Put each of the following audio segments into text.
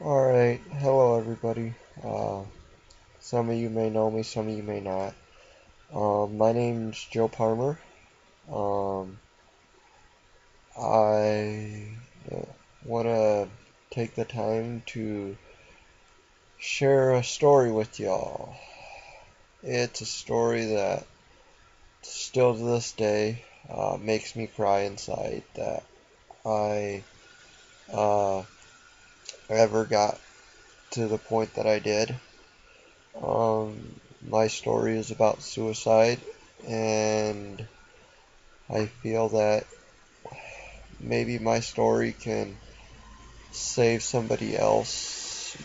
Alright, hello everybody. Some of you may know me, some of you may not. My name's Joe Parmer. Um, I want to take the time to share a story with y'all. It's a story that still to this day makes me cry inside that I uh, ever got to the point that I did. My story is about suicide, and I feel that maybe my story can save somebody else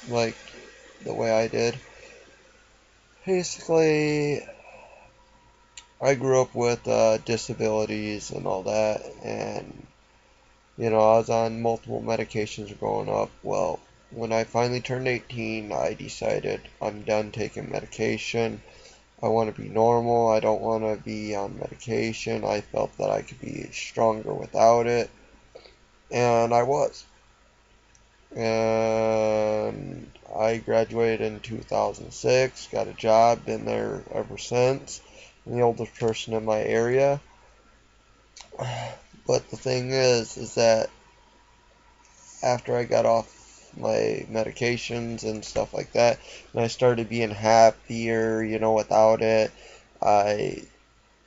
like the way I did. Basically, I grew up with disabilities and all that, and I was on multiple medications growing up. Well, when I finally turned 18, I decided I'm done taking medication. I want to be normal. I don't want to be on medication. I felt that I could be stronger without it, and I was. And I graduated in 2006, got a job, been there ever since. I'm the oldest person in my area. But the thing is that after I got off my medications and stuff like that, and I started being happier, without it, I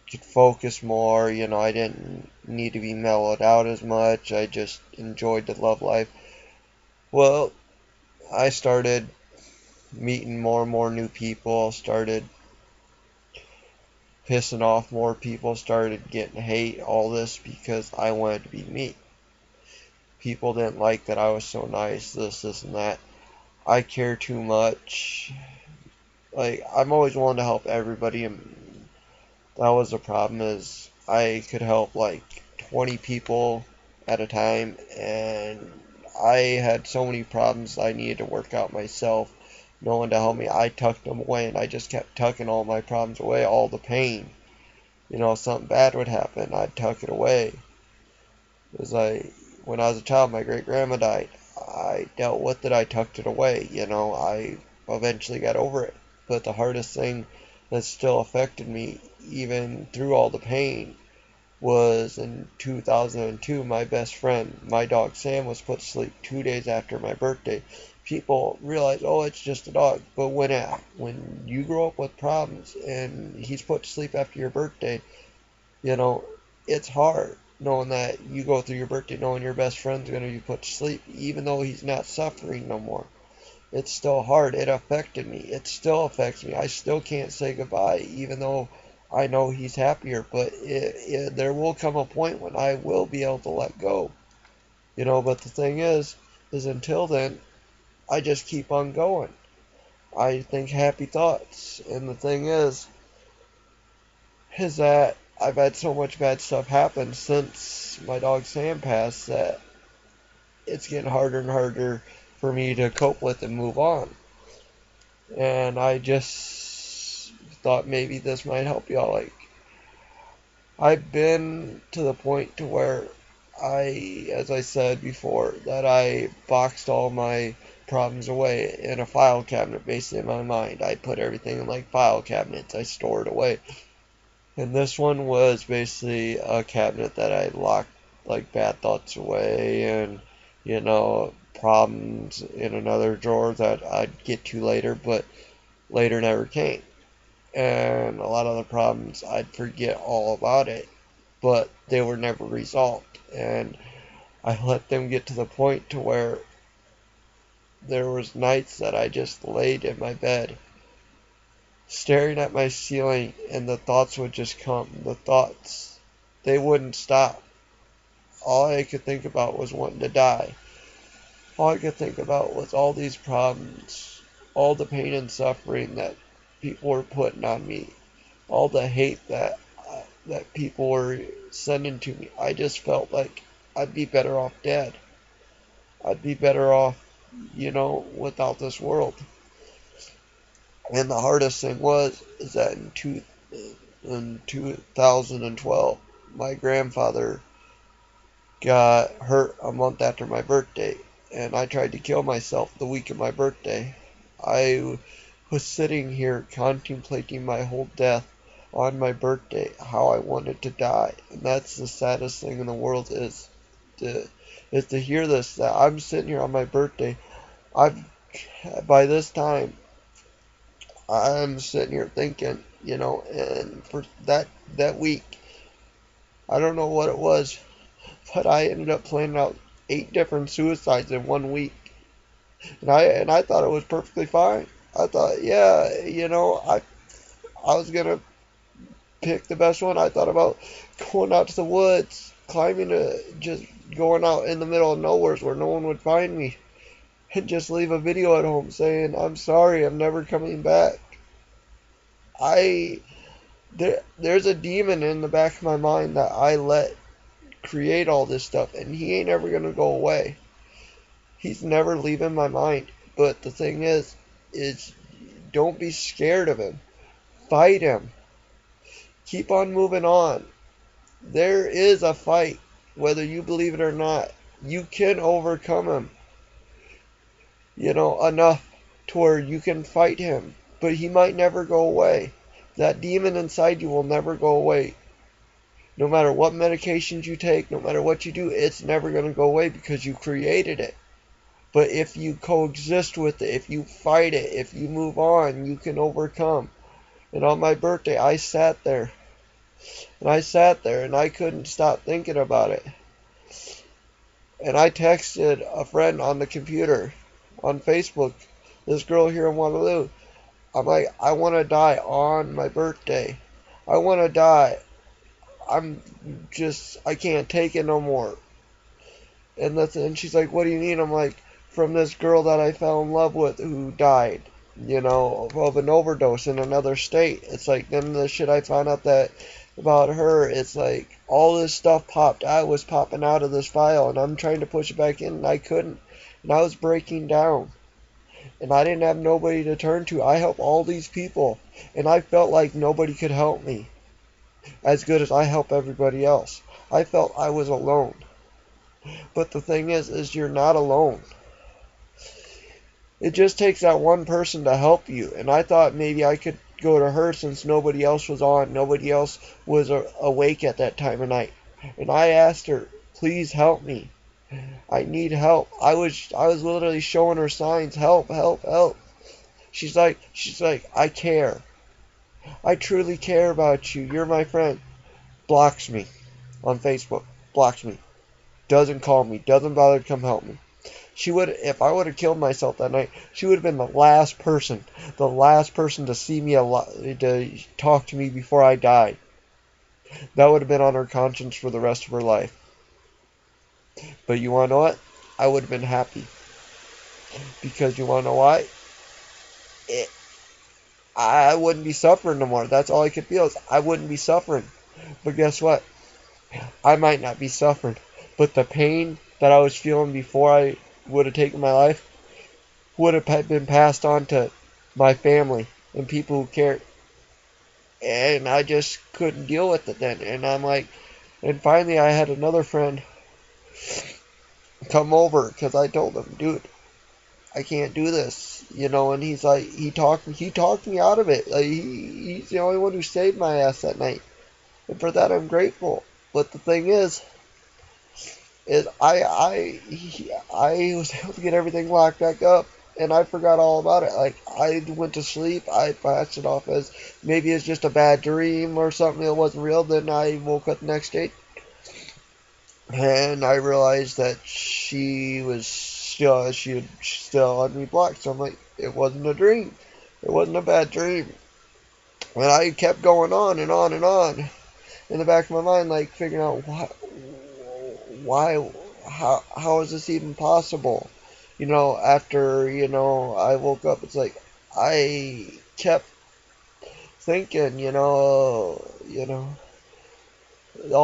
could focus more, I didn't need to be mellowed out as much. I just enjoyed the love life. Well, I started meeting more and more new people, started pissing off more people, started getting hate, all this because I wanted to be me. People didn't like that I was so nice, this, and that. I care too much. Like, I'm always willing to help everybody, and that was the problem is I could help like 20 people at a time, and I had so many problems I needed to work out myself. No one to help me. I tucked them away, and I just kept tucking all my problems away, all the pain. Something bad would happen, I'd tuck it away. It was like when I was a child, my great grandma died. I dealt with it, I tucked it away. I eventually got over it. But the hardest thing that still affected me, even through all the pain, was in 2002. My best friend, my dog Sam, was put to sleep 2 days after my birthday. People realize, oh, it's just a dog. But when you grow up with problems and he's put to sleep after your birthday, you know, it's hard knowing that you go through your birthday knowing your best friend's going to be put to sleep, even though he's not suffering no more. It's still hard. It affected me. It still affects me. I still can't say goodbye, even though I know he's happier. But there will come a point when I will be able to let go. But the thing is until then, I just keep on going. I think happy thoughts. And the thing is that I've had so much bad stuff happen since my dog Sam passed that it's getting harder and harder for me to cope with and move on. And I just thought maybe this might help y'all. Like, I've been to the point to where as I said before, that I boxed all my problems away in a file cabinet basically in my mind. I put everything in like file cabinets. I stored away. And this one was basically a cabinet that I locked like bad thoughts away and, problems in another drawer that I'd get to later, but later never came. And a lot of the problems I'd forget all about it, but they were never resolved. And I let them get to the point to where there was nights that I just laid in my bed staring at my ceiling and the thoughts would just come. The thoughts, they wouldn't stop. All I could think about was wanting to die. All I could think about was all these problems, all the pain and suffering that people were putting on me, all the hate that people were sending to me. I just felt like I'd be better off dead. I'd be better off, without this world. And the hardest thing is that in 2012, my grandfather got hurt a month after my birthday. and I tried to kill myself the week of my birthday. I was sitting here contemplating my whole death on my birthday, how I wanted to die. And that's the saddest thing in the world to to hear this, that I'm sitting here on my birthday. I've by this time I'm sitting here thinking, and for that week, I don't know what it was, but I ended up planning out 8 different suicides in one week. And I thought it was perfectly fine. I thought, yeah, I was gonna pick the best one. I thought about going out to the woods, just going out in the middle of nowhere where no one would find me, and just leave a video at home saying, "I'm sorry, I'm never coming back." I there's a demon in the back of my mind that I let create all this stuff, and he ain't ever gonna go away. He's never leaving my mind. But the thing is don't be scared of him. Fight him. Keep on moving on. There is a fight, whether you believe it or not. You can overcome him, enough to where you can fight him. But he might never go away. That demon inside you will never go away. No matter what medications you take, no matter what you do, it's never going to go away because you created it. But if you coexist with it, if you fight it, if you move on, you can overcome. And on my birthday, I sat there. And I couldn't stop thinking about it. And I texted a friend on the computer, on Facebook, this girl here in Waterloo. I'm like, I want to die on my birthday. I want to die. I can't take it no more. And she's like, what do you mean? I'm like, from this girl that I fell in love with who died, of an overdose in another state. It's like, then the shit I found out that about her, it's like all this stuff was popping out of this file, and I'm trying to push it back in, and I couldn't. And I was breaking down. And I didn't have nobody to turn to. I help all these people, and I felt like nobody could help me as good as I help everybody else. I felt I was alone. But the thing is you're not alone. It just takes that one person to help you. And I thought maybe I could go to her since nobody else was on. Nobody else was awake at that time of night. And I asked her, please help me. I need help. I was literally showing her signs. Help, help, help. She's like, I care. I truly care about you. You're my friend. Blocks me on Facebook. Blocks me. Doesn't call me. Doesn't bother to come help me. If I would have killed myself that night, she would have been the last person to see me to talk to me before I died. That would have been on her conscience for the rest of her life. But you want to know what? I would have been happy. Because you want to know why? I wouldn't be suffering no more. That's all I could feel is I wouldn't be suffering. But guess what? I might not be suffering. But the pain that I was feeling before I would have taken my life would have been passed on to my family and people who cared. And I just couldn't deal with it then. And finally I had another friend come over because I told him, dude, I can't do this, and he's like, he talked me out of it. Like, he's the only one who saved my ass that night. And for that I'm grateful. But the thing is I was able to get everything locked back up, and I forgot all about it. Like, I went to sleep, I passed it off as maybe it's just a bad dream or something that wasn't real. Then I woke up the next day, and I realized that she had still had me blocked. So I'm like, it wasn't a dream. It wasn't a bad dream. And I kept going on and on and on in the back of my mind, like figuring out how is this even possible? After, I woke up, it's like I kept thinking, all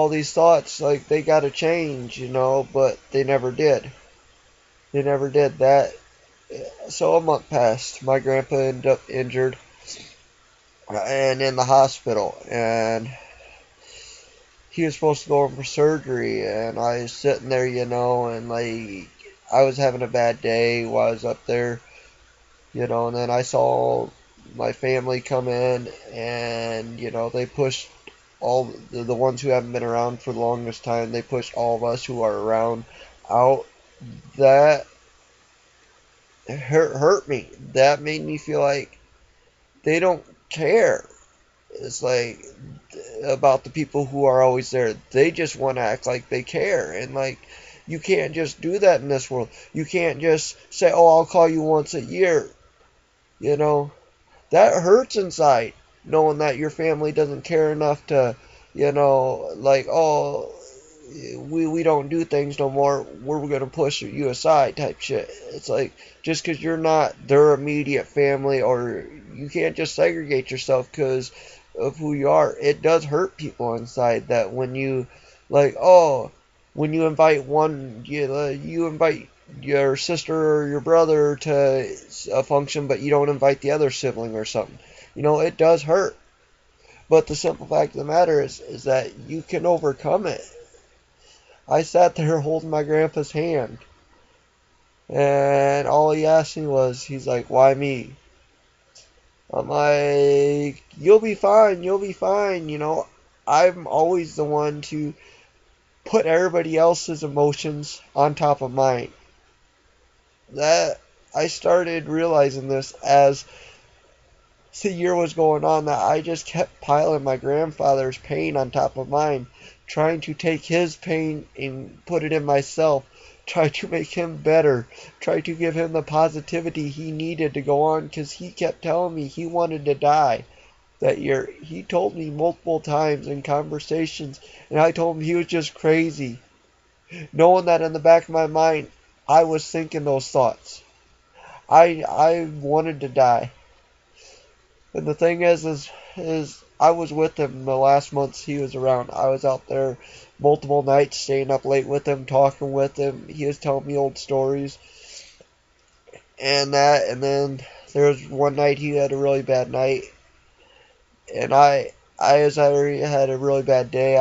these thoughts, like, they gotta change, but they never did. They never did that. So a month passed. My grandpa ended up injured and in the hospital, and he was supposed to go in for surgery, and I was sitting there, and like, I was having a bad day while I was up there, and then I saw my family come in, and they pushed all the ones who haven't been around for the longest time. They pushed all of us who are around out. That hurt me. That made me feel like they don't care. It's like about the people who are always there. They just want to act like they care, and like you can't just do that in this world. You can't just say, "Oh, I'll call you once a year." You know, that hurts inside, knowing that your family doesn't care enough to, like, "Oh, we don't do things no more. We're gonna push you aside," type shit. It's like just because you're not their immediate family, or you can't just segregate yourself because of who you are. It does hurt people inside that when you, like, oh, when you invite you invite your sister or your brother to a function, but you don't invite the other sibling or something. It does hurt. But the simple fact of the matter is that you can overcome it. I sat there holding my grandpa's hand, and all he asked me was, he's like, "Why me?" I'm like, "You'll be fine, you'll be fine." I'm always the one to put everybody else's emotions on top of mine. That I started realizing this as the year was going on, that I just kept piling my grandfather's pain on top of mine, trying to take his pain and put it in myself, try to make him better, try to give him the positivity he needed to go on, because he kept telling me he wanted to die that year. He told me multiple times in conversations, and I told him he was just crazy, knowing that in the back of my mind I was thinking those thoughts. I wanted to die. And the thing is I was with him the last months he was around. I was out there multiple nights, staying up late with him, talking with him. He was telling me old stories and that. And then there was one night he had a really bad night, and as I had a really bad day,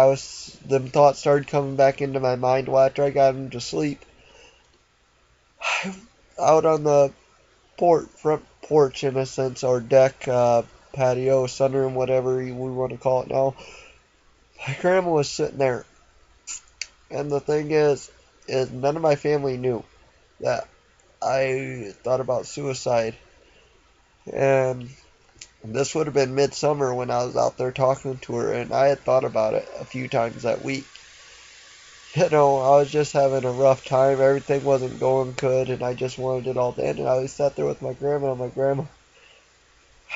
them thoughts started coming back into my mind. Well, after I got him to sleep, out on the front porch in a sense, or deck, patio, sunroom, whatever we want to call it now. My grandma was sitting there, and the thing is none of my family knew that I thought about suicide. And this would have been midsummer when I was out there talking to her, and I had thought about it a few times that week. I was just having a rough time. Everything wasn't going good, and I just wanted it all to end. And I always sat there with my grandma, and my grandma,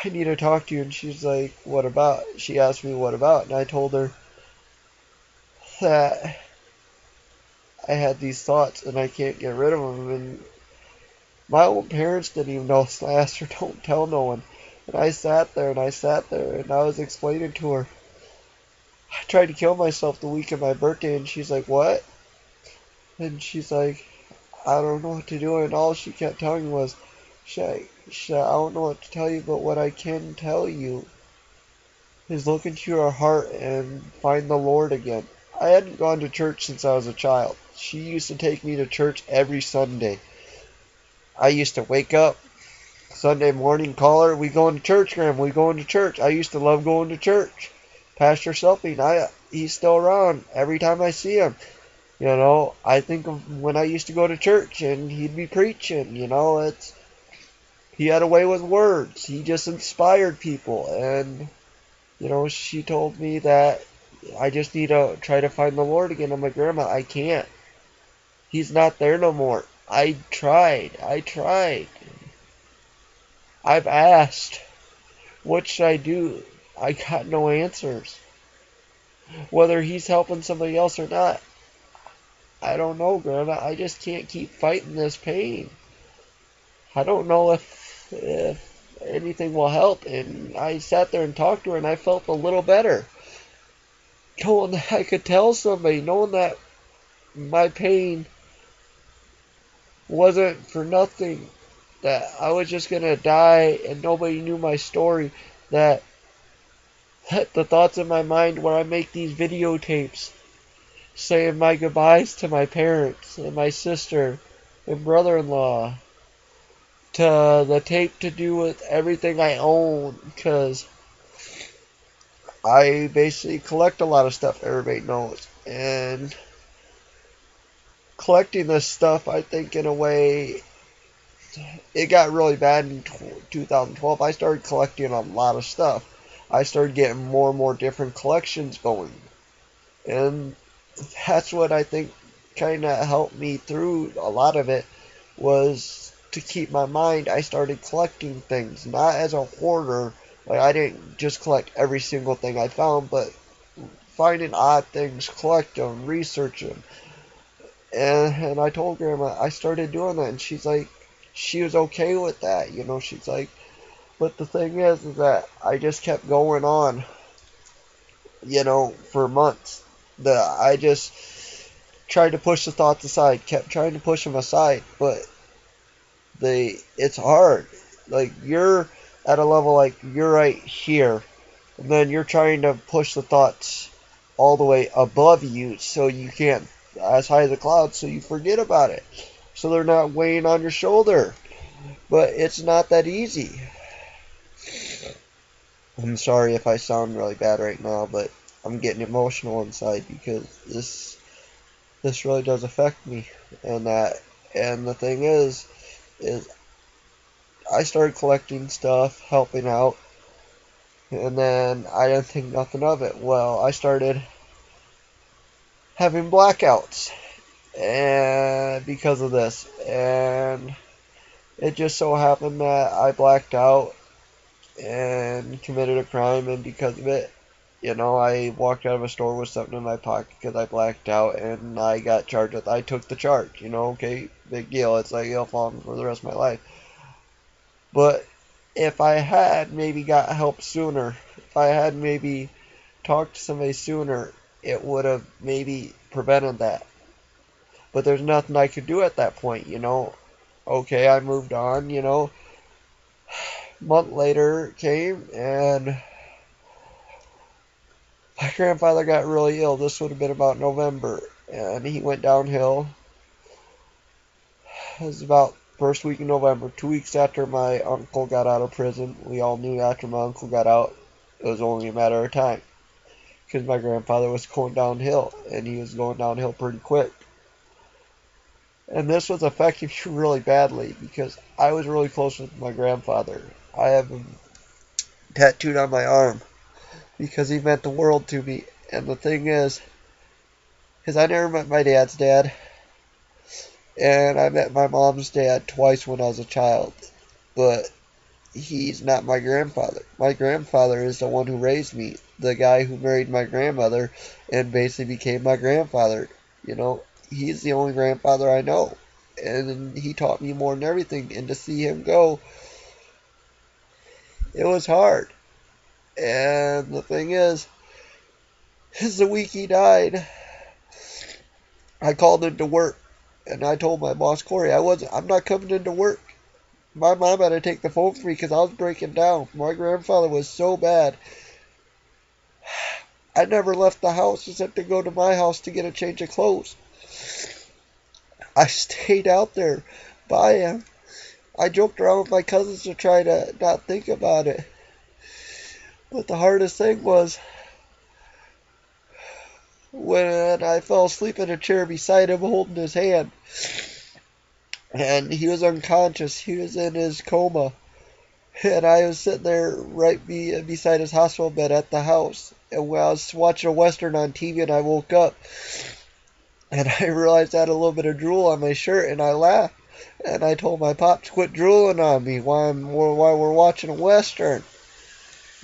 "I need to talk to you." And she's like, "What about?" She asked me, "What about?" And I told her that I had these thoughts, and I can't get rid of them. And my own parents didn't even know. So I asked her, "Don't tell no one." And I sat there, and I sat there, and I was explaining to her, I tried to kill myself the week of my birthday, and she's like, "What?" And she's like, "I don't know what to do." And all she kept telling me was, I don't know what to tell you, but what I can tell you is look into your heart and find the Lord again." I hadn't gone to church since I was a child. She used to take me to church every Sunday. I used to wake up Sunday morning, call her, "We going to church, Grandma, we going to church." I used to love going to church. Pastor Selping, he's still around every time I see him. I think of when I used to go to church and he'd be preaching. He had a way with words. He just inspired people. And she told me that I just need to try to find the Lord again. I'm like, "Grandma, I can't. He's not there no more. I tried. I've asked. What should I do? I got no answers. Whether he's helping somebody else or not, I don't know, Grandma. I just can't keep fighting this pain. I don't know if anything will help." And I sat there and talked to her, and I felt a little better. Knowing that I could tell somebody, knowing that my pain wasn't for nothing, that I was just going to die and nobody knew my story, that the thoughts in my mind where I make these videotapes saying my goodbyes to my parents and my sister and brother-in-law to the tape to do with everything I own, because I basically collect a lot of stuff, everybody knows. And collecting this stuff, I think in a way, it got really bad in 2012. I started collecting a lot of stuff. I started getting more and more different collections going. And that's what I think kind of helped me through a lot of it, was to keep my mind. I started collecting things, not as a hoarder. Like, I didn't just collect every single thing I found, but finding odd things, collect them, research them. And I told Grandma I started doing that, and she was okay with that. She's like, but the thing is that I just kept going on, for months. I just tried to push the thoughts aside, kept trying to push them aside, but it's hard. Like, you're at a level, like, you're right here, and then you're trying to push the thoughts all the way above you, so you can't, as high as the clouds, so you forget about it. So they're not weighing on your shoulder. But it's not that easy. I'm sorry if I sound really bad right now, but I'm getting emotional inside because this really does affect me. And the thing is I started collecting stuff, helping out, and then I didn't think nothing of it. Well, I started having blackouts and because of this, and it just so happened that I blacked out and committed a crime, and because of it, I walked out of a store with something in my pocket because I blacked out, and I got charged with. I took the charge. Okay, big deal. It's like it'll follow me for the rest of my life. But if I had maybe got help sooner, if I had maybe talked to somebody sooner, it would have maybe prevented that. But there's nothing I could do at that point. Okay, I moved on. Month later came, and my grandfather got really ill. This would have been about November, and he went downhill. It was about first week in November, 2 weeks after my uncle got out of prison. We all knew after my uncle got out, it was only a matter of time, because my grandfather was going downhill, and he was going downhill pretty quick. And this was affecting me really badly because I was really close with my grandfather. I have him tattooed on my arm because he meant the world to me. And the thing is I never met my dad's dad, and I met my mom's dad twice when I was a child, but he's not my grandfather. My grandfather is the one who raised me, the guy who married my grandmother and basically became my grandfather. He's the only grandfather I know, and he taught me more than everything, and to see him go, it was hard. And the thing is the week he died, I called into work, and I told my boss, Corey, I'm not coming into work. My mom had to take the phone for me because I was breaking down. My grandfather was so bad. I never left the house except to go to my house to get a change of clothes. I stayed out there by him. I joked around with my cousins to try to not think about it. But the hardest thing was when I fell asleep in a chair beside him holding his hand. And he was unconscious. He was in his coma. And I was sitting there right beside his hospital bed at the house. And when I was watching a Western on TV and I woke up, and I realized I had a little bit of drool on my shirt, and I laughed. And I told my pop to quit drooling on me while we're watching a Western.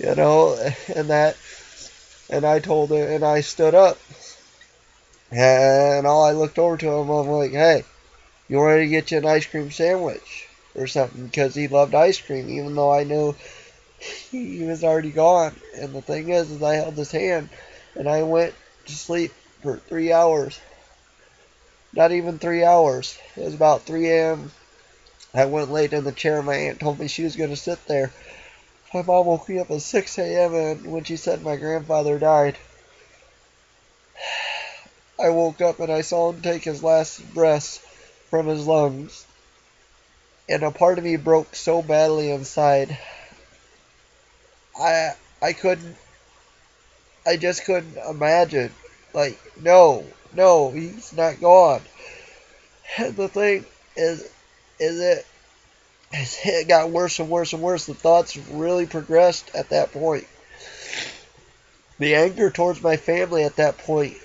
And I told him, and I stood up. And I looked over to him, I'm like, hey, you ready to get you an ice cream sandwich or something? Because he loved ice cream, even though I knew he was already gone. And the thing is I held his hand, and I went to sleep for 3 hours. Not even 3 hours. It was about 3 a.m. I went late in the chair. My aunt told me she was going to sit there. My mom woke me up at 6 a.m. and when she said my grandfather died, I woke up and I saw him take his last breaths. from his lungs, and a part of me broke so badly inside. I I couldn't I just couldn't imagine. Like, no, no, he's not gone. And the thing is is it got worse and worse and worse. The thoughts really progressed at that point. The anger towards my family at that point,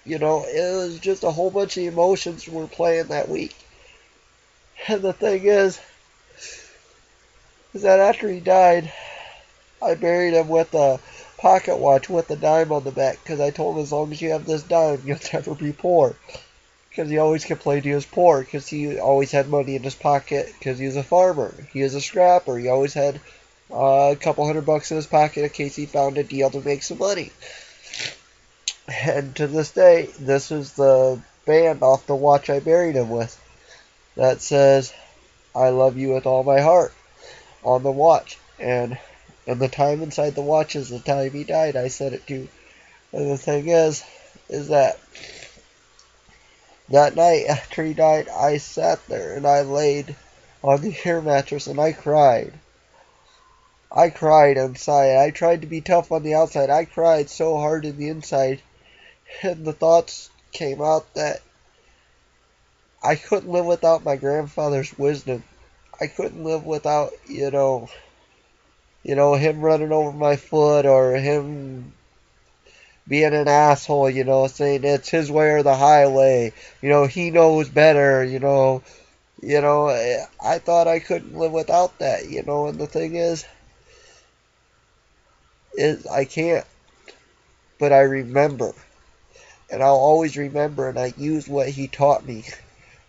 it was just a whole bunch of emotions were playing that week. And the thing is that after he died, I buried him with a pocket watch with a dime on the back, because I told him, as long as you have this dime, you'll never be poor. Because he always complained he was poor, because he always had money in his pocket, because he was a farmer. He was a scrapper. He always had a couple $100 in his pocket in case he found a deal to make some money. And to this day, this is the band off the watch I buried him with that says, "I love you with all my heart," on the watch. And the time inside the watch is the time he died, I said it to. And the thing is that night after he died, I sat there and I laid on the air mattress and I cried. I cried inside. I tried to be tough on the outside. I cried so hard in the inside. And the thoughts came out that I couldn't live without my grandfather's wisdom. I couldn't live without, him running over my foot, or him being an asshole, saying it's his way or the highway. He knows better, I thought I couldn't live without that, and the thing is I can't. But I remember. And I'll always remember, and I use what he taught me.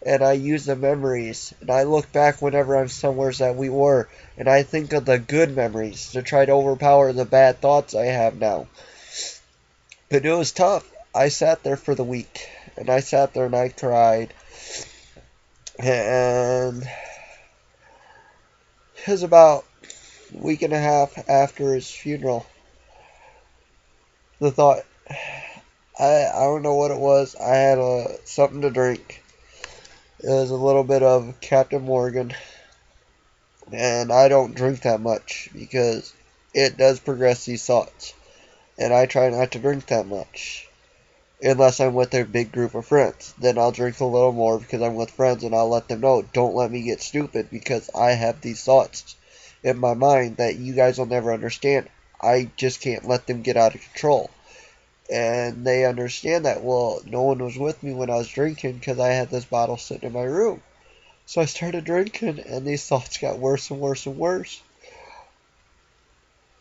And I use the memories. And I look back whenever I'm somewhere that we were, and I think of the good memories to try to overpower the bad thoughts I have now. But it was tough. I sat there for the week. And I sat there and I cried. And it was about a week and a half after his funeral. The thought, I don't know what it was. I had something to drink. It was a little bit of Captain Morgan. And I don't drink that much because it does progress these thoughts. And I try not to drink that much. Unless I'm with a big group of friends. Then I'll drink a little more because I'm with friends, and I'll let them know, don't let me get stupid, because I have these thoughts in my mind that you guys will never understand. I just can't let them get out of control. And they understand that. Well, no one was with me when I was drinking because I had this bottle sitting in my room. So I started drinking, and these thoughts got worse and worse and worse.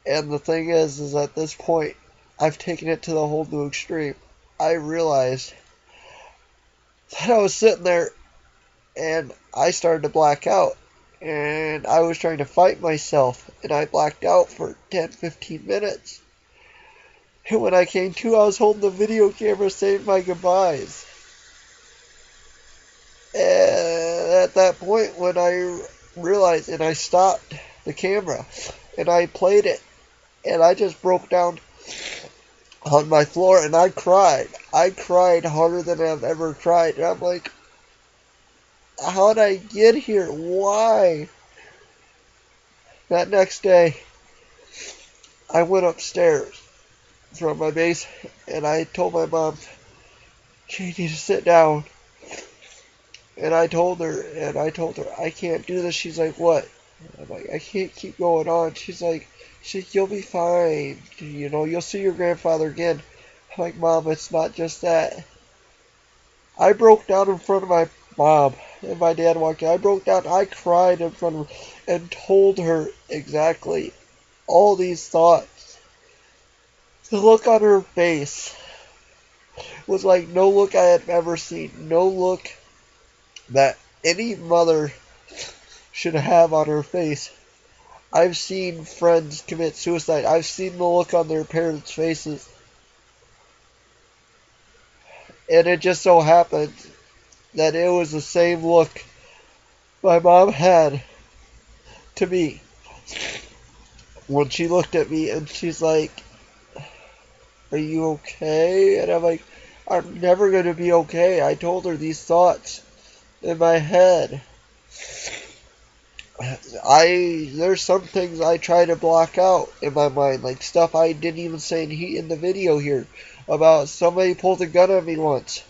And the thing is at this point, I've taken it to the whole new extreme. I realized that I was sitting there, and I started to black out. And I was trying to fight myself, and I blacked out for 10-15 minutes. And when I came to, I was holding the video camera saying my goodbyes. And at that point, when I realized, and I stopped the camera, and I played it, and I just broke down on my floor, and I cried. I cried harder than I've ever cried. And I'm like, how'd I get here? Why? That next day, I went upstairs from my base, and I told my mom, "You need to sit down." And I told her, I can't do this. She's like, "What?" I'm like, "I can't keep going on." She's like, "You'll be fine. You'll see your grandfather again." I'm like, "Mom, it's not just that." I broke down in front of my mom, and my dad walked in. I broke down. I cried in front of her and told her exactly all these thoughts. The look on her face was like no look I had ever seen. No look that any mother should have on her face. I've seen friends commit suicide. I've seen the look on their parents' faces. And it just so happened that it was the same look my mom had to me when she looked at me, and she's like, "Are you okay?" And I'm like, "I'm never going to be okay." I told her these thoughts in my head. There's some things I try to block out in my mind, like stuff I didn't even say in the video here about somebody pulled a gun on me once.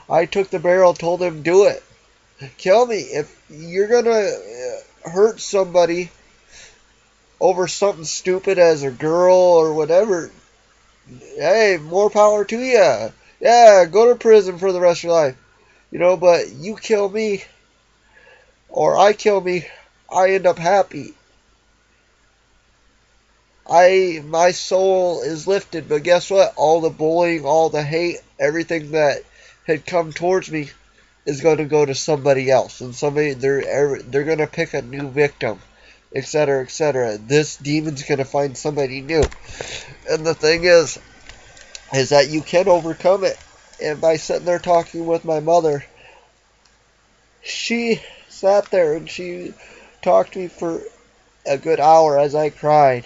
I took the barrel, told him, do it. Kill me. If you're gonna hurt somebody over something stupid as a girl or whatever, hey, more power to you. Yeah, go to prison for the rest of your life. But you kill me or I kill me, I end up happy. My soul is lifted, but guess what? All the bullying, all the hate, everything that had come towards me is going to go to somebody else, and they're going to pick a new victim, etc., etc. This demon's going to find somebody new, and the thing is that you can overcome it. And by sitting there talking with my mother, she sat there and she talked to me for a good hour as I cried.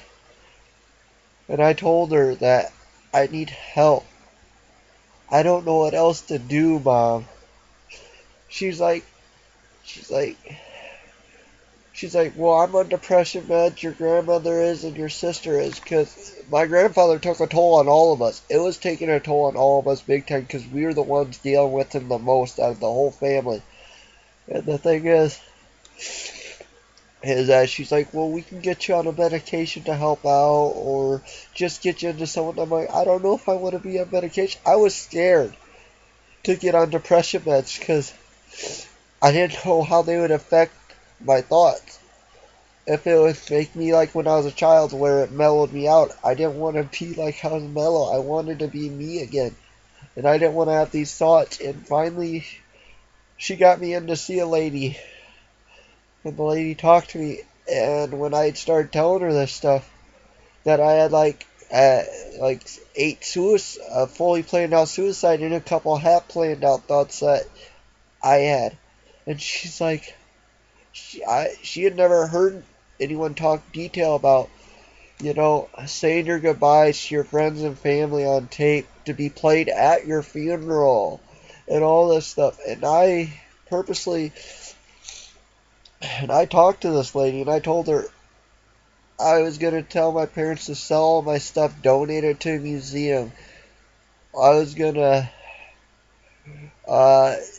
And I told her that I need help. I don't know what else to do, Mom. She's like, she's like, she's like, well, I'm on depression meds, your grandmother is, and your sister is, because my grandfather took a toll on all of us. It was taking a toll on all of us big time, because we were the ones dealing with him the most out of the whole family. And the thing is that she's like, well, we can get you on a medication to help out, or just get you into someone. I'm like, I don't know if I want to be on medication. I was scared to get on depression meds, because I didn't know how they would affect my thoughts. If it would make me like when I was a child, where it mellowed me out. I didn't want to be like I was mellow. I wanted to be me again. And I didn't want to have these thoughts. And finally, she got me in to see a lady. And the lady talked to me. And when I started telling her this stuff, that I had like 8 fully planned out suicide, and a couple half planned out thoughts that I had. And she's like, she had never heard anyone talk detail about, saying your goodbyes to your friends and family on tape to be played at your funeral and all this stuff. And I talked to this lady, and I told her I was going to tell my parents to sell all my stuff, donate it to a museum. I was going to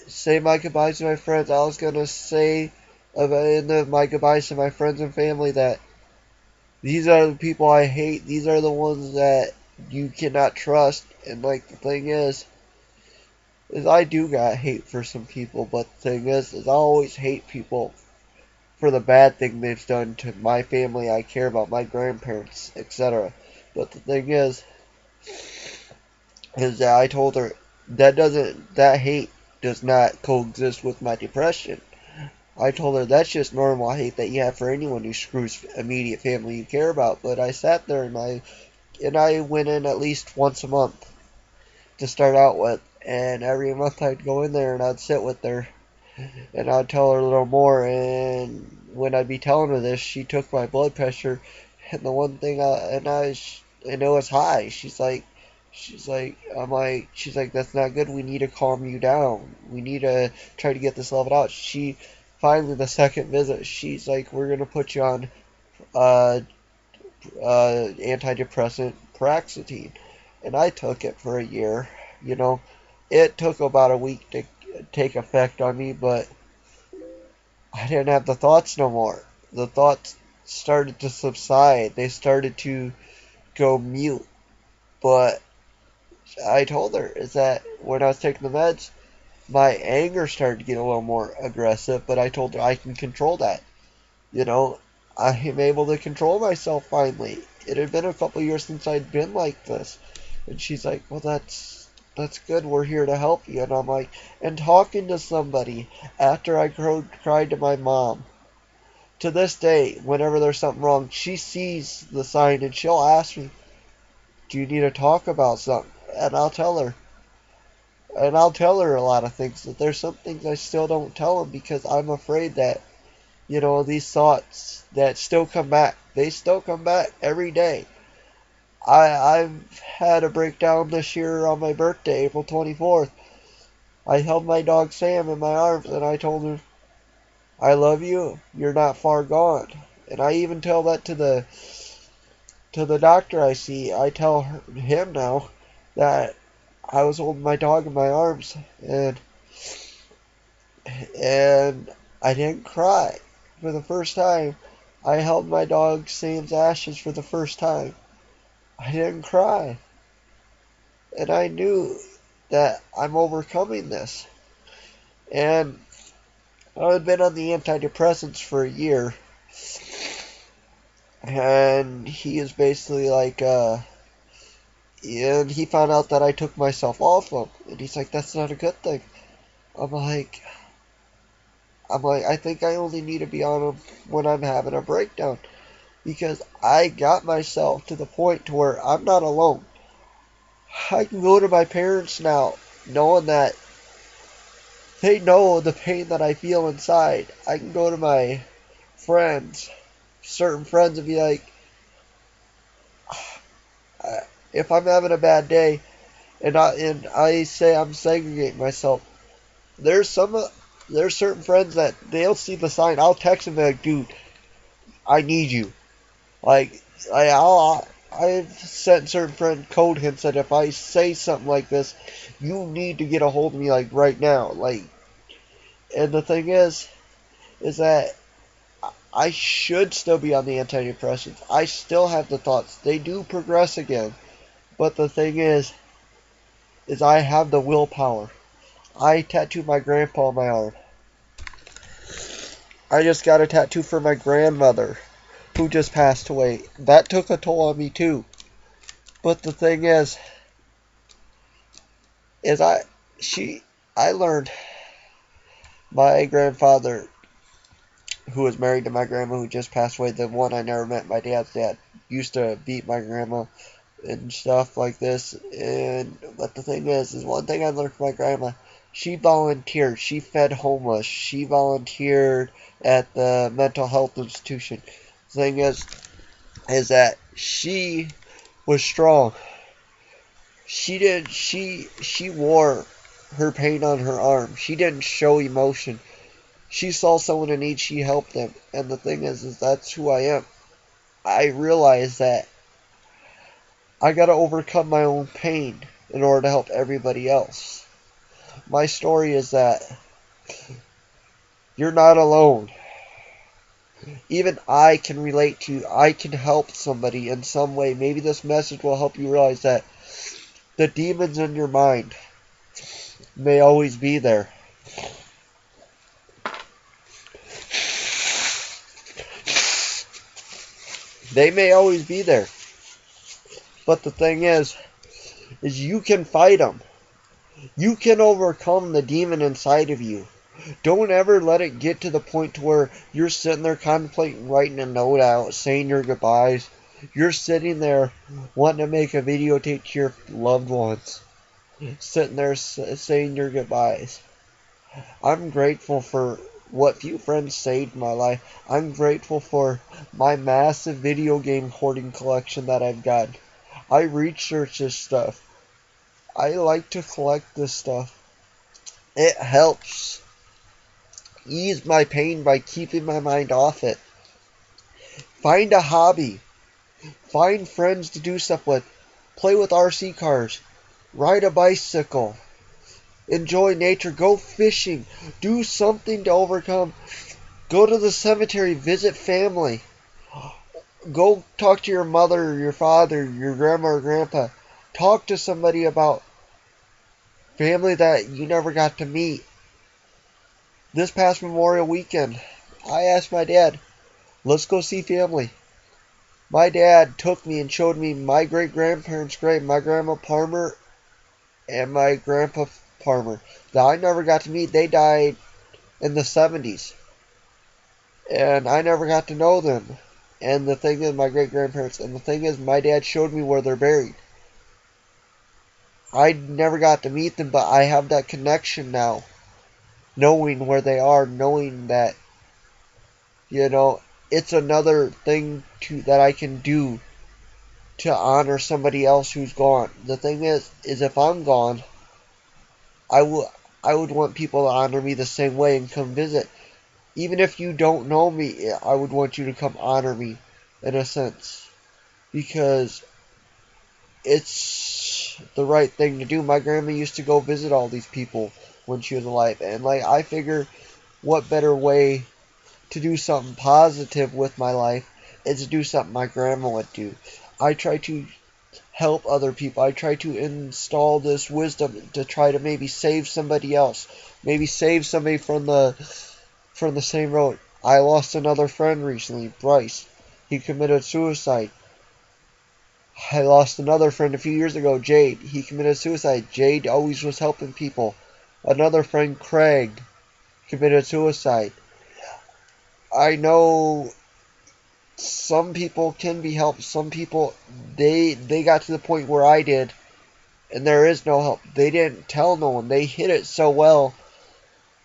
say my goodbyes to my friends. I was going to say my goodbyes to my friends and family that these are the people I hate. These are the ones that you cannot trust. And like the thing is I do got hate for some people, but the thing is I always hate people for the bad thing they've done to my family I care about, my grandparents, etc. But the thing is that I told her that hate does not coexist with my depression. I told her that's just normal hate that you have for anyone who screws immediate family you care about. But I sat there and I went in at least once a month to start out with, and every month I'd go in there and I'd sit with her and I'd tell her a little more. And when I'd be telling her this, she took my blood pressure, and the one thing and it was high. She's like, that's not good. We need to calm you down. We need to try to get this leveled out. Finally, the second visit, she's like, we're going to put you on antidepressant paroxetine. And I took it for a year. It took about a week to take effect on me, but I didn't have the thoughts no more. The thoughts started to subside. They started to go mute. But I told her is that when I was taking the meds, my anger started to get a little more aggressive, but I told her I can control that. I am able to control myself finally. It had been a couple years since I'd been like this. And she's like, well, that's good. We're here to help you. And I'm like, and talking to somebody after I cried to my mom. To this day, whenever there's something wrong, she sees the sign and she'll ask me, do you need to talk about something? And I'll tell her. And I'll tell her a lot of things. But there's some things I still don't tell her because I'm afraid that, these thoughts that still come back. They still come back every day. I've had a breakdown this year on my birthday, April 24th. I held my dog Sam in my arms and I told her, I love you. You're not far gone. And I even tell that to the doctor I see. I tell him now that I was holding my dog in my arms and I didn't cry for the first time. I held my dog Sam's ashes for the first time. I didn't cry. And I knew that I'm overcoming this. And I've been on the antidepressants for a year. And he is basically like, and he found out that I took myself off them. And he's like, that's not a good thing. I'm like, I think I only need to be on them when I'm having a breakdown. Because I got myself to the point to where I'm not alone. I can go to my parents now, knowing that they know the pain that I feel inside. I can go to my friends, certain friends, and be like, if I'm having a bad day, and I say I'm segregating myself, there's certain friends that they'll see the sign. I'll text them like, dude, I need you. Like, I've sent certain friend code hints that if I say something like this, you need to get a hold of me like right now. Like, and the thing is that I should still be on the antidepressants. I still have the thoughts. They do progress again. But the thing is I have the willpower. I tattooed my grandpa on my arm. I just got a tattoo for my grandmother, who just passed away. That took a toll on me too. But the thing is I learned my grandfather, who was married to my grandma who just passed away, the one I never met, my dad's dad, used to beat my grandma and stuff like this. But the thing is one thing I learned from my grandma, she volunteered. She fed homeless. She volunteered at the mental health institution. The thing is that she was strong. She wore her pain on her arm. She didn't show emotion. She saw someone in need, she helped them. And the thing is that's who I am. I realize that I gotta overcome my own pain in order to help everybody else. My story is that you're not alone. Even I can relate to you. I can help somebody in some way. Maybe this message will help you realize that the demons in your mind may always be there. They may always be there. But the thing is you can fight them. You can overcome the demon inside of you. Don't ever let it get to the point to where you're sitting there contemplating writing a note out, saying your goodbyes. You're sitting there wanting to make a videotape to your loved ones. Sitting there saying your goodbyes. I'm grateful for what few friends saved my life. I'm grateful for my massive video game hoarding collection that I've got. I research this stuff. I like to collect this stuff. It helps ease my pain by keeping my mind off it. Find a hobby. Find friends to do stuff with. Play with RC cars. Ride a bicycle. Enjoy nature. Go fishing. Do something to overcome. Go to the cemetery. Visit family. Go talk to your mother, your father, your grandma or grandpa. Talk to somebody about family that you never got to meet. This past Memorial weekend, I asked my dad, let's go see family. My dad took me and showed me my great-grandparents' grave, my grandma Palmer and my grandpa Palmer, that I never got to meet. They died in the 70s. And I never got to know them. And the thing is, my great-grandparents, and the thing is, my dad showed me where they're buried. I never got to meet them, but I have that connection now. Knowing where they are, knowing that, it's another thing that I can do to honor somebody else who's gone. The thing is if I'm gone, I would want people to honor me the same way and come visit. Even if you don't know me, I would want you to come honor me in a sense. Because it's the right thing to do. My grandma used to go visit all these people when she was alive. And like I figure what better way to do something positive with my life is to do something my grandma would do. I try to help other people. I try to install this wisdom to try to maybe save somebody else. Maybe save somebody from the same road. I lost another friend recently, Bryce. He committed suicide. I lost another friend a few years ago, Jade. He committed suicide. Jade always was helping people. Another friend, Craig, committed suicide. I know some people can be helped. Some people, they got to the point where I did, and there is no help. They didn't tell no one. They hid it so well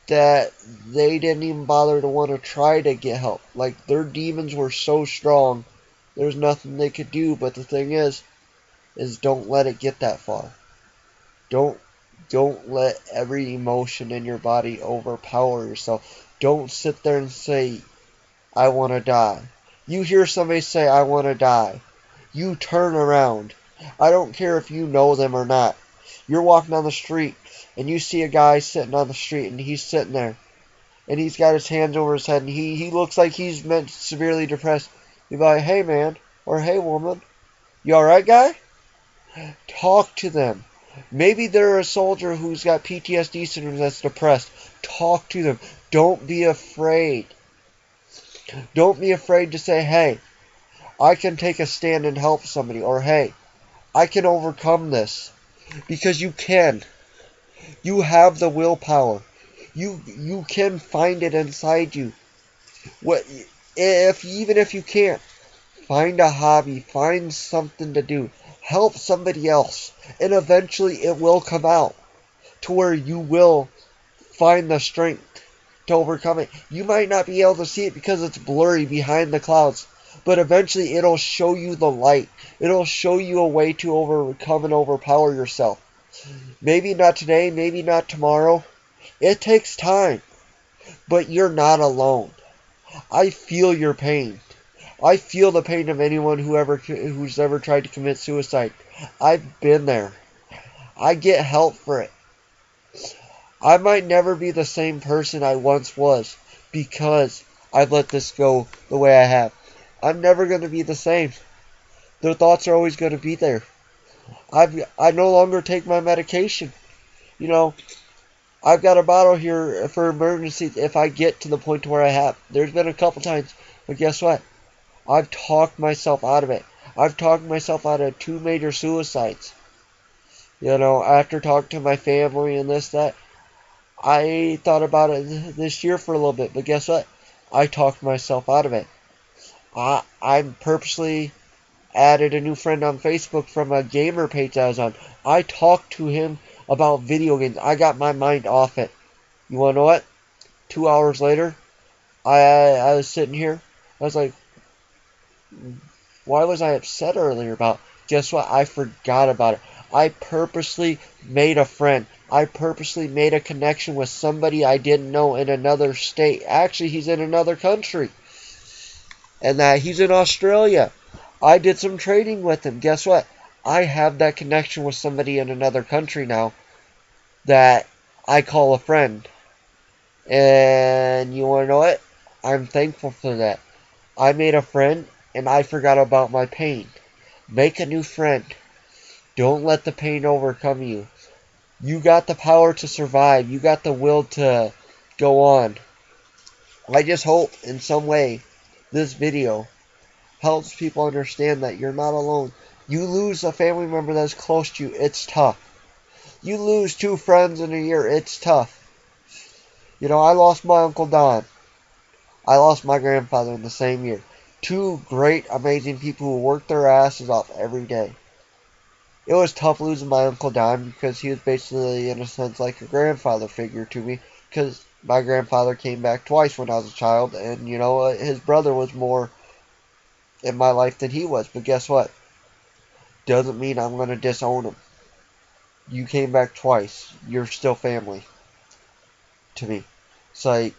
that they didn't even bother to want to try to get help. Like, their demons were so strong, there's nothing they could do. But the thing is don't let it get that far. Don't let every emotion in your body overpower yourself. Don't sit there and say, I want to die. You hear somebody say, I want to die. You turn around. I don't care if you know them or not. You're walking down the street and you see a guy sitting on the street and he's sitting there and he's got his hands over his head and he looks like he's meant severely depressed. You're like, hey man, or hey woman, you alright guy? Talk to them. Maybe they're a soldier who's got PTSD syndrome that's depressed. Talk to them. Don't be afraid. Don't be afraid to say, hey, I can take a stand and help somebody. Or, hey, I can overcome this. Because you can. You have the willpower. You can find it inside you. Even if you can't, find a hobby. Find something to do. Help somebody else. And eventually it will come out to where you will find the strength to overcome it. You might not be able to see it because it's blurry behind the clouds, but eventually it'll show you the light. It'll show you a way to overcome and overpower yourself. Maybe not today, maybe not tomorrow. It takes time, but you're not alone. I feel your pain. I feel the pain of anyone who's ever tried to commit suicide. I've been there. I get help for it. I might never be the same person I once was because I've let this go the way I have. I'm never going to be the same. Their thoughts are always going to be there. I no longer take my medication. You know, I've got a bottle here for emergencies if I get to the point where I have. There's been a couple times, but guess what? I've talked myself out of it. I've talked myself out of 2 major suicides. You know, after talking to my family and that, I thought about it this year for a little bit, but guess what? I talked myself out of it. I purposely added a new friend on Facebook from a gamer page I was on. I talked to him about video games. I got my mind off it. You want to know what? 2 hours later, I was sitting here. I was like, why was I upset earlier about? Guess what? I forgot about it. I purposely made a friend. I purposely made a connection with somebody I didn't know in another state. Actually, he's in another country. And that he's in Australia. I did some trading with him. Guess what? I have that connection with somebody in another country now that I call a friend. And you want to know what? I'm thankful for that. I made a friend and I forgot about my pain. Make a new friend. Don't let the pain overcome you. You got the power to survive. You got the will to go on. I just hope in some way this video helps people understand that you're not alone. You lose a family member that's close to you, it's tough. You lose 2 friends in a year, it's tough. You know, I lost my Uncle Don. I lost my grandfather in the same year. 2 great, amazing people who worked their asses off every day. It was tough losing my Uncle Don because he was basically, in a sense, like a grandfather figure to me. Because my grandfather came back twice when I was a child. And, you know, his brother was more in my life than he was. But guess what? Doesn't mean I'm going to disown him. You came back twice. You're still family. to me. It's like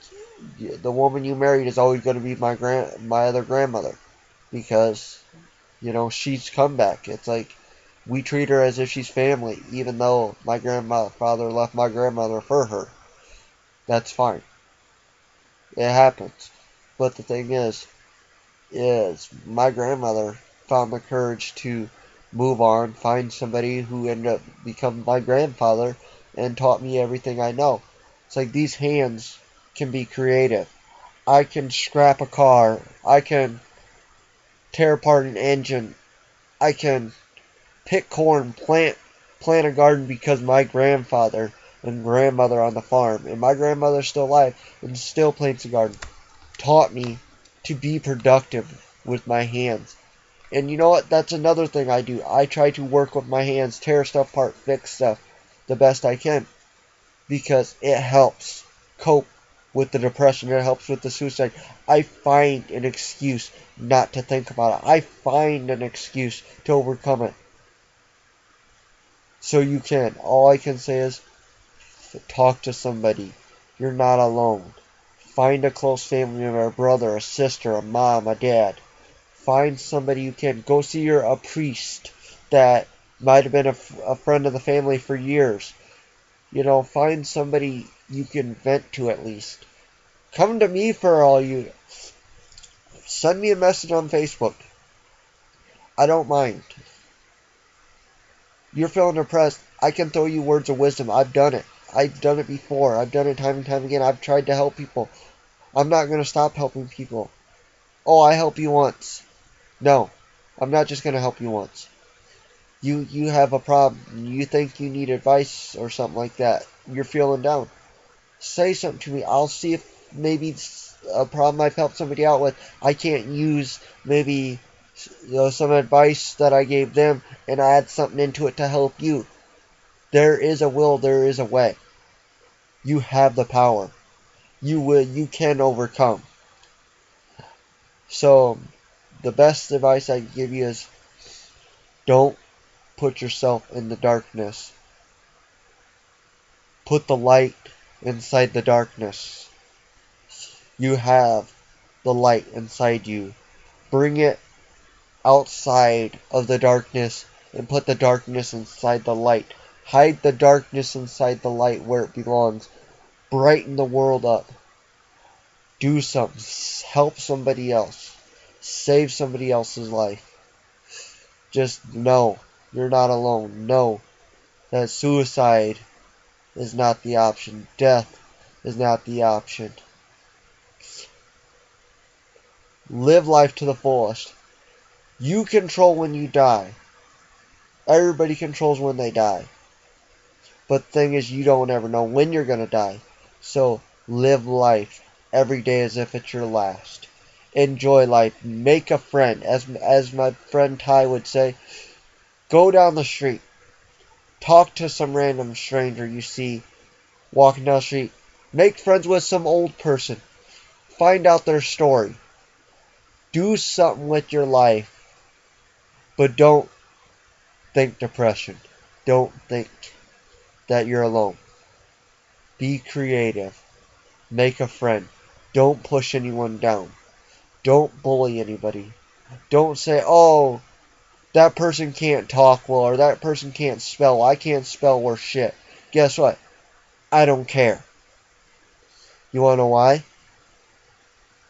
the woman you married is always going to be my other grandmother because she's come back. It's like we treat her as if she's family, even though my grandfather left my grandmother for her. That's fine. It happens. But the thing is my grandmother found the courage to move on, find somebody who ended up becoming my grandfather, and taught me everything I know. It's like these hands can be creative. I can scrap a car. I can tear apart an engine. I can pick corn, plant a garden because my grandfather and grandmother on the farm, and my grandmother's still alive and still plants a garden, taught me to be productive with my hands. And you know what? That's another thing I do. I try to work with my hands, tear stuff apart, fix stuff the best I can because it helps cope with the depression. It helps with the suicide. I find an excuse not to think about it. I find an excuse to overcome it. So you can. All I can say is talk to somebody. You're not alone. Find a close family member, a brother, a sister, a mom, a dad. Find somebody you can. Go see a priest that might have been a friend of the family for years. Find somebody you can vent to at least. Come to me for all you. Send me a message on Facebook. I don't mind. You're feeling depressed. I can throw you words of wisdom. I've done it. I've done it before. I've done it time and time again. I've tried to help people. I'm not going to stop helping people. Oh, I help you once. No, I'm not just going to help you once. You have a problem. You think you need advice or something like that. You're feeling down. Say something to me. I'll see if maybe it's a problem I've helped somebody out with. I can't use maybe some advice that I gave them and add something into it to help you. There is a will. There is a way. You have the power. You can overcome. So the best advice I can give you is don't put yourself in the darkness. Put the light inside the darkness. You have the light inside you. Bring it outside of the darkness and put the darkness inside the light. Hide the darkness inside the light where it belongs. Brighten the world up. Do something. Help somebody else. Save somebody else's life. Just know you're not alone. Know that suicide is not the option. Death is not the option. Live life to the fullest. You control when you die. Everybody controls when they die. But the thing is, you don't ever know when you're going to die. So live life every day as if it's your last. Enjoy life. Make a friend. As my friend Ty would say, go down the street. Talk to some random stranger you see walking down the street. Make friends with some old person. Find out their story. Do something with your life. But don't think depression. Don't think that you're alone. Be creative. Make a friend. Don't push anyone down. Don't bully anybody. Don't say, oh, that person can't talk well or that person can't spell. I can't spell worth shit. Guess what? I don't care. You want to know why?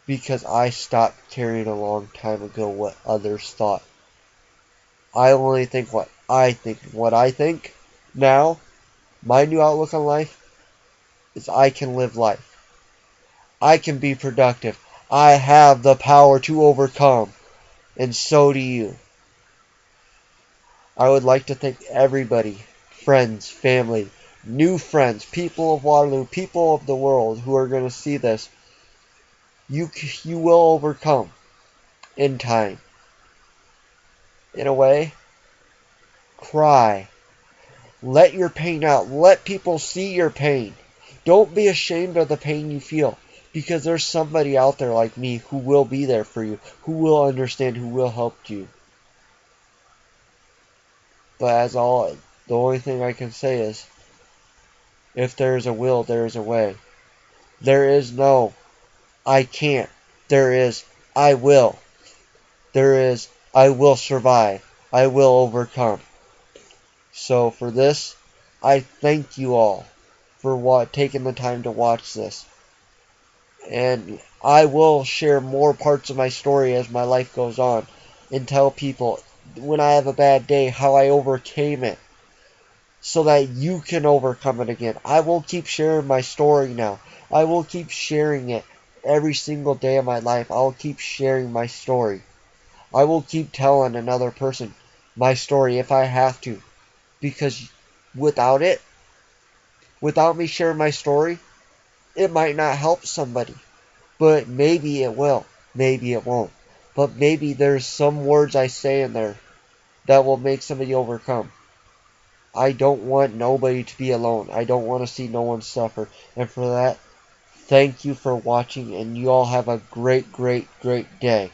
Because I stopped caring a long time ago what others thought. I only think what I think. What I think now, my new outlook on life, is I can live life. I can be productive. I have the power to overcome. And so do you. I would like to thank everybody, friends, family, new friends, people of Waterloo, people of the world who are going to see this. You will overcome in time. In a way, cry. Let your pain out. Let people see your pain. Don't be ashamed of the pain you feel. Because there's somebody out there like me who will be there for you. Who will understand. Who will help you. But the only thing I can say is, if there is a will, there is a way. There is no I can't. There is I will. There is I will survive. I will overcome. So for this, I thank you all for taking the time to watch this. And I will share more parts of my story as my life goes on and tell people when I have a bad day how I overcame it so that you can overcome it again. I will keep sharing my story now. I will keep sharing it every single day of my life. I will keep sharing my story. I will keep telling another person my story if I have to. Because without it, without me sharing my story, it might not help somebody. But maybe it will. Maybe it won't. But maybe there's some words I say in there that will make somebody overcome. I don't want nobody to be alone. I don't want to see no one suffer. And for that, thank you for watching, and you all have a great, great, great day.